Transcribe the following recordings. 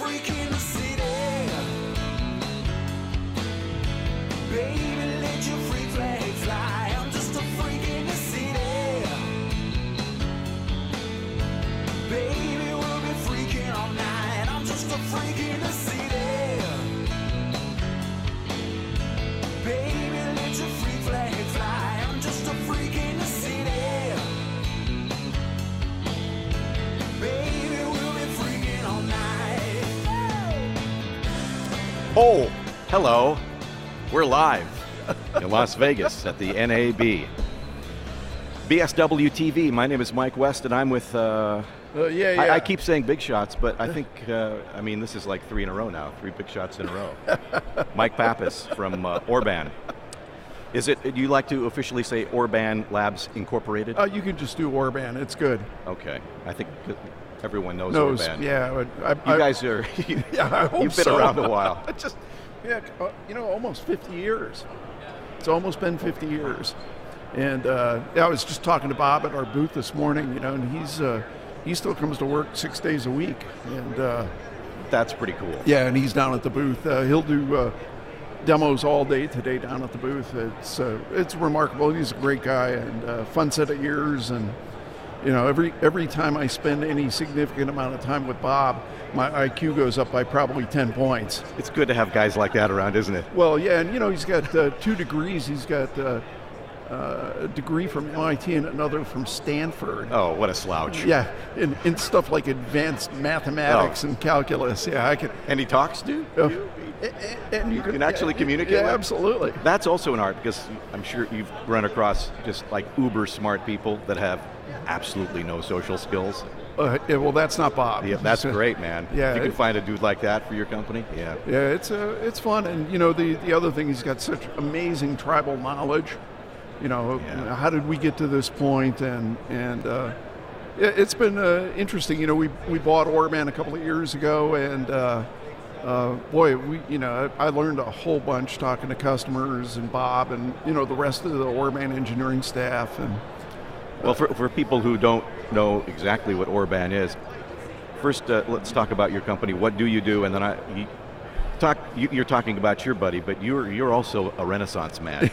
freak in the city. Baby, let your freak flag fly. I'm just a freak in the city. Baby, we'll be freaking all night. I'm just a freak in the city. Baby, let your freak flag fly. I'm just a freak in the city. Baby, we'll be freaking all night. Oh, hello. We're live in Las Vegas at the NAB. BSWTV, my name is Mike West, and I'm with, I keep saying big shots, but I think, this is like 3 in a row now, 3 big shots in a row. Mike Pappas from Orban. Do you like to officially say Orban Labs Incorporated? You can just do Orban, it's good. Okay, I think everyone knows Orban. Yeah. You guys are, you've been around a while. Almost 50 years. It's almost been 50 years. And I was just talking to Bob at our booth this morning, and he still comes to work 6 days a week. And that's pretty cool. Yeah, and he's down at the booth. He'll do demos all day today down at the booth. It's remarkable. He's a great guy and fun set of ears. And every time I spend any significant amount of time with Bob, my IQ goes up by probably 10 points. It's good to have guys like that around, isn't it? Well, yeah, and he's got 2 degrees. He's got a degree from MIT and another from Stanford. Oh, what a slouch. Yeah, in stuff like advanced mathematics and calculus. Yeah, I can. And he talks to you? And you can actually communicate with him? Absolutely. That's also an art, because I'm sure you've run across just like uber smart people that have absolutely no social skills. Well, that's not Bob. Yeah, that's great, man. Yeah, if you can find a dude like that for your company. Yeah. Yeah, it's fun, and the other thing, he's got such amazing tribal knowledge. How did we get to this point? And it's been interesting. We bought Orban a couple of years ago, and I learned a whole bunch talking to customers and Bob and the rest of the Orban engineering staff. And well, for people who don't know exactly what Orban is, first let's talk about your company. What do you do? And then you're talking about your buddy, but you're also a Renaissance man.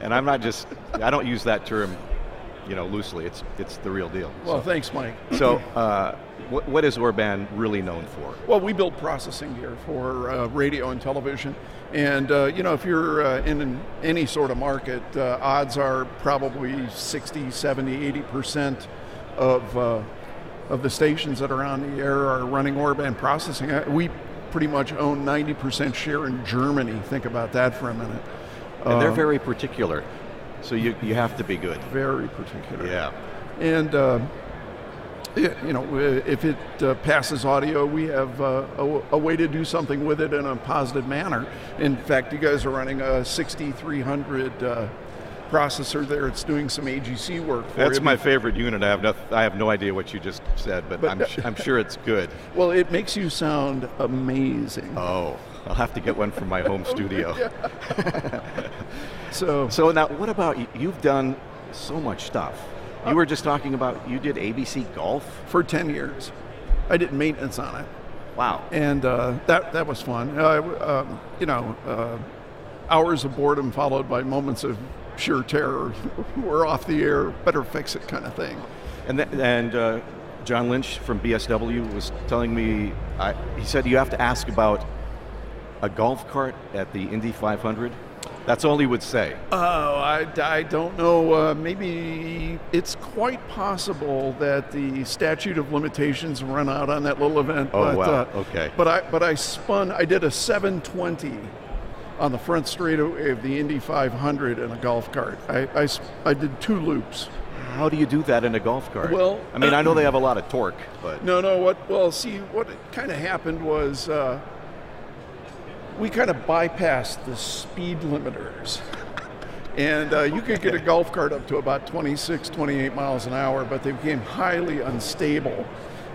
And I don't use that term, loosely. It's the real deal. Well, thanks, Mike. So, what is Orban really known for? Well, we build processing gear for radio and television. And, if you're in any sort of market, odds are probably 60, 70, 80% of the stations that are on the air are running Orban processing. We pretty much own 90% share in Germany. Think about that for a minute. And they're very particular, so you have to be good. Very particular. Yeah. And if it passes audio, we have a way to do something with it in a positive manner. In fact, you guys are running a 6300 processor there. It's doing some AGC work for That's my favorite unit. I have no idea what you just said, but I'm sure it's good. Well, it makes you sound amazing. Oh, I'll have to get one from my home studio. So now, what about you've done so much stuff? You were just talking about you did ABC Golf for 10 years. I did maintenance on it. Wow. And that was fun. Hours of boredom followed by moments of sheer terror. We're off the air, better fix it kind of thing. And John Lynch from BSW was telling me, he said you have to ask about a golf cart at the Indy 500. That's all he would say. Oh, I don't know. Maybe it's quite possible that the statute of limitations run out on that little event. Oh, wow. Okay. But I did a 720 on the front straightaway of the Indy 500 in a golf cart. I did 2 loops. How do you do that in a golf cart? Well, I know they have a lot of torque, but no. What kind of happened was we kind of bypassed the speed limiters, and you could get a golf cart up to about 26, 28 miles an hour, but they became highly unstable.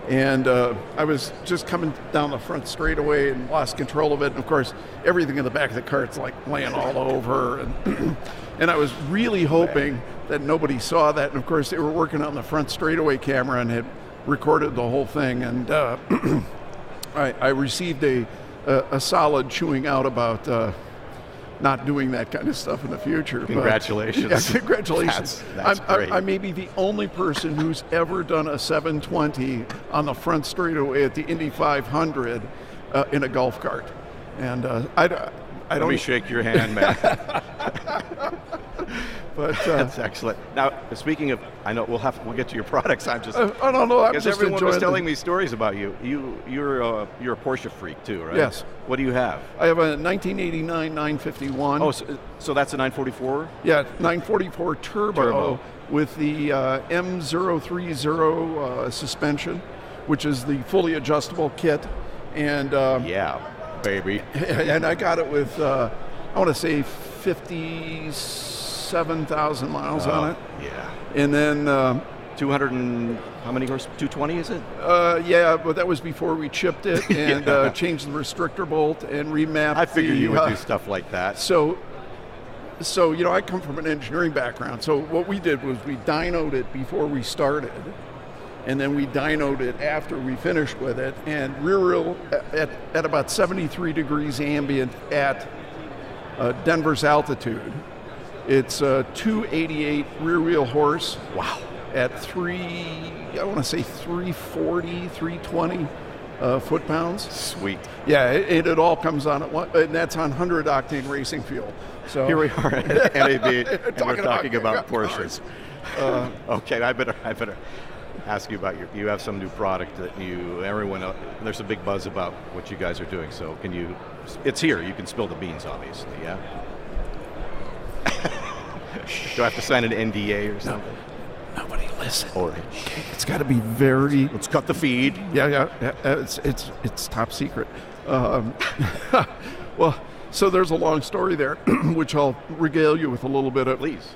And I was just coming down the front straightaway and lost control of it. And of course, everything in the back of the cart's like laying all over. And, and I was really hoping that nobody saw that. And of course, they were working on the front straightaway camera and had recorded the whole thing. And I received a solid chewing out about not doing that kind of stuff in the future. Congratulations. But, yeah, congratulations. That's great. I may be the only person who's ever done a 720 on the front straightaway at the Indy 500 in a golf cart. And I don't. Let me shake your hand, man. But that's excellent. Now, speaking of, I know we'll get to your products. I'm just, I don't know. because everyone was telling me stories about you. You're a Porsche freak too, right? Yes. What do you have? I have a 1989 951. Oh, so that's a 944? Yeah, 944 turbo. With the M030 suspension, which is the fully adjustable kit, and yeah, baby. And I got it with I want to say 57,000 miles on it. Yeah. And then 200 and how many horse? 220 is it? Yeah, but that was before we chipped it and changed the restrictor bolt and remapped. I figured you would do stuff like that. So I come from an engineering background. So what we did was we dynoed it before we started, and then we dynoed it after we finished with it, and rear wheel at about 73 degrees ambient at Denver's altitude. It's a 288 rear wheel horse. Wow. At 340, 320 foot-pounds. Sweet. Yeah, it all comes on at one, and that's on 100 octane racing fuel. So here we are at NAB, and we're talking about Porsches. Okay, I better ask you about you have some new product that there's a big buzz about what you guys are doing. So it's here. You can spill the beans, obviously. Yeah. Do I have to sign an NDA or something? Nobody listen. Or okay, it's got to be very. Let's cut the feed. Yeah. It's top secret. Well, so there's a long story there, which I'll regale you with a little bit of. Please.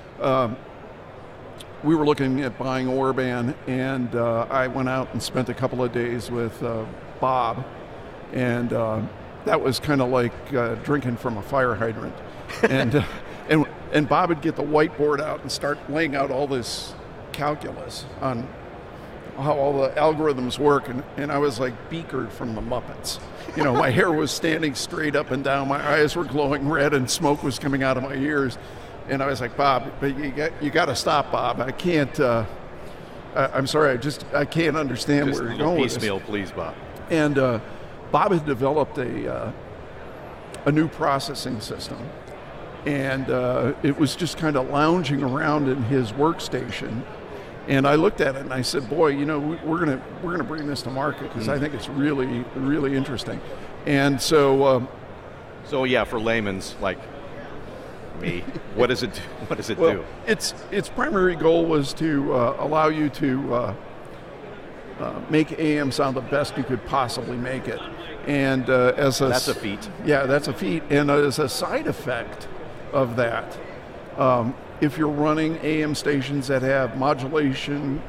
We were looking at buying Orban, and I went out and spent a couple of days with Bob, and that was kind of like drinking from a fire hydrant. And Bob would get the whiteboard out and start laying out all this calculus on how all the algorithms work, and I was like Beaker from the Muppets. My hair was standing straight up and down, my eyes were glowing red, and smoke was coming out of my ears. And I was like, Bob, but you got to stop, Bob. I can't. I'm sorry. I can't understand where you're going with this. Piecemeal, please, Bob. And Bob had developed a new processing system, and it was just kind of lounging around in his workstation. And I looked at it and I said, boy, we're gonna bring this to market because I think it's really, really interesting. And so. So yeah, for layman's like me, what does it do? What does it do? Its primary goal was to allow you to make AM sound the best you could possibly make it. And that's a feat. Yeah, that's a feat. And as a side effect of that, if you're running AM stations that have modulation,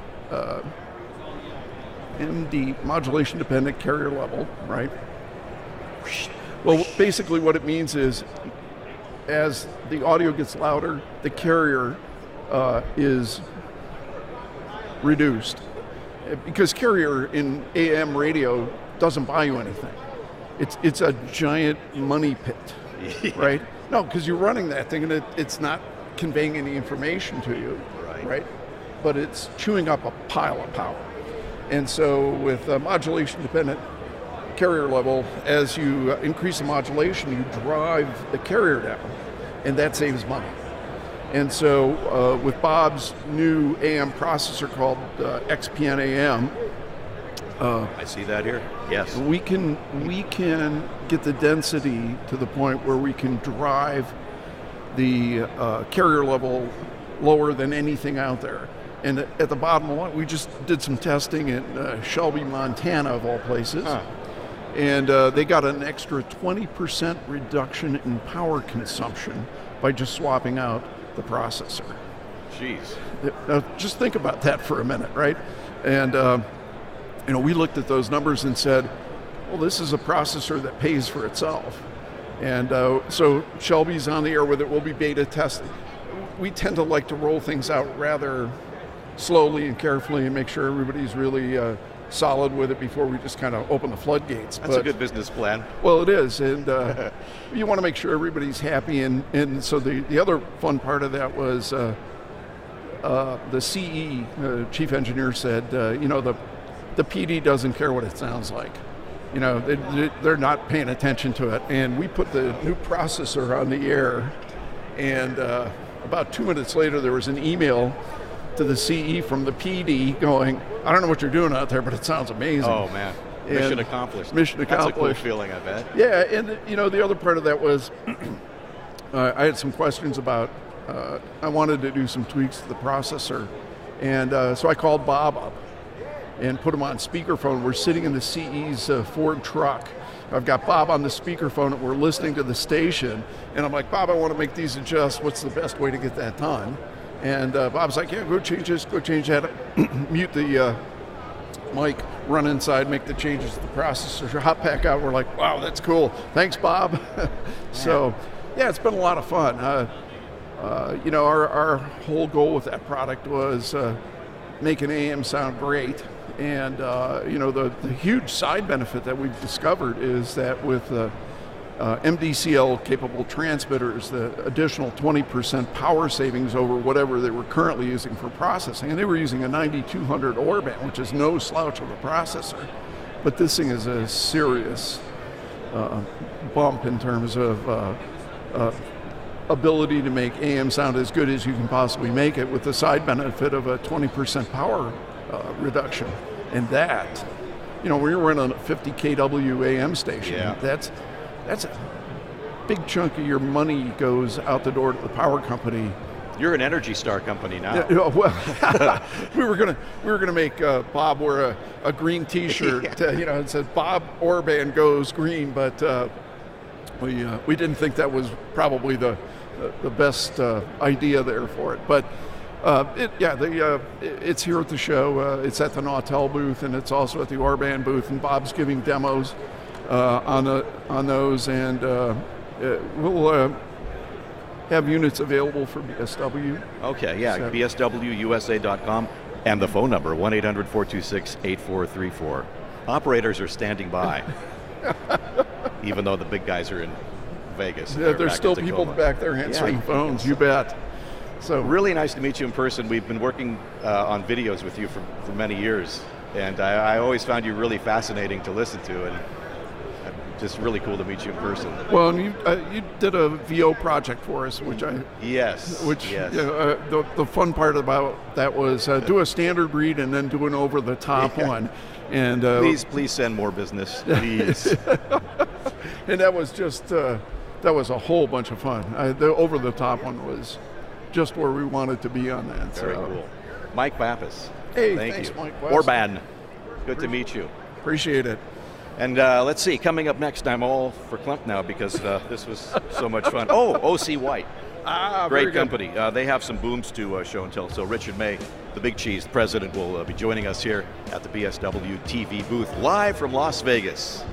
MD, modulation dependent carrier level, right? Well, basically what it means is as the audio gets louder, the carrier is reduced. Because carrier in AM radio doesn't buy you anything. It's a giant money pit, right? No, because you're running that thing and it's not conveying any information to you, right? But it's chewing up a pile of power. And so with modulation dependent carrier level, as you increase the modulation, you drive the carrier down, and that saves money. And so with Bob's new AM processor called XPN AM, I see that here. Yes. We can get the density to the point where we can drive the carrier level lower than anything out there. And at the bottom line, we just did some testing in Shelby, Montana, of all places. Huh. And they got an extra 20% reduction in power consumption by just swapping out the processor. Jeez. Now, just think about that for a minute, right? And we looked at those numbers and said, well, this is a processor that pays for itself. And so Shelby's on the air with it. We'll be beta testing. We tend to like to roll things out rather slowly and carefully and make sure everybody's really solid with it before we just kind of open the floodgates. That's a good business plan. Well, it is, and you want to make sure everybody's happy. And so the other fun part of that was the CE, chief engineer, said, you know, the PD doesn't care what it sounds like. You know, they're not paying attention to it. And we put the new processor on the air, and about 2 minutes later, there was an email to the CE from the PD going, I don't know what you're doing out there, but it sounds amazing. Oh, man. Mission accomplished. Mission accomplished. That's a cool feeling, I bet. Yeah, and you know, the other part of that was I had some questions about, I wanted to do some tweaks to the processor. And so I called Bob up and put him on speakerphone. We're sitting in the CE's Ford truck. I've got Bob on the speakerphone and we're listening to the station. And I'm like, Bob, I want to make these adjustments. What's the best way to get that done? And Bob's like, yeah, go change this, go change that. Mute the mic, run inside, make the changes to the processor, hop back out. We're like, wow, that's cool. Thanks, Bob. So, yeah, it's been a lot of fun. You know, our whole goal with that product was making AM sound great. And, you know, the huge side benefit that we've discovered is that with MDCL capable transmitters, the additional 20% power savings over whatever they were currently using for processing. And they were using a 9200 Orban, which is no slouch of a processor. But this thing is a serious bump in terms of ability to make AM sound as good as you can possibly make it, with the side benefit of a 20% power reduction. And that, you know, when you're running a 50 kW AM station, that's a big chunk of your money goes out the door to the power company. You're an Energy Star company now. Yeah, well, we were gonna make Bob wear a green T-shirt. You know, it said Bob Orban goes green, but we didn't think that was probably the best idea there for it. But it's here at the show. It's at the Nautel booth, and it's also at the Orban booth. And Bob's giving demos on those, and we'll have units available for BSW. Okay, yeah, so BSWUSA.com, and the phone number 1-800-426-8434. Operators are standing by, even though the big guys are in Vegas. Yeah, there's still people back there answering phones. You bet. So really nice to meet you in person. We've been working on videos with you for many years, and I always found you really fascinating to listen to, and just really cool to meet you in person. Well, and you did a VO project for us, which yes. The fun part about that was do a standard read and then do an over the top one. And please send more business, please. And that was just that was a whole bunch of fun. The over the top one was just where we wanted to be on that. Very cool. Mike Pappas. Hey, thanks, you. Mike. Orban. Good to meet you. Appreciate it. And let's see, coming up next, I'm all for Klump now because this was so much fun. Oh, OC White. Great company. They have some booms to show and tell. So Richard May, the Big Cheese, the president, will be joining us here at the BSWTV booth, live from Las Vegas.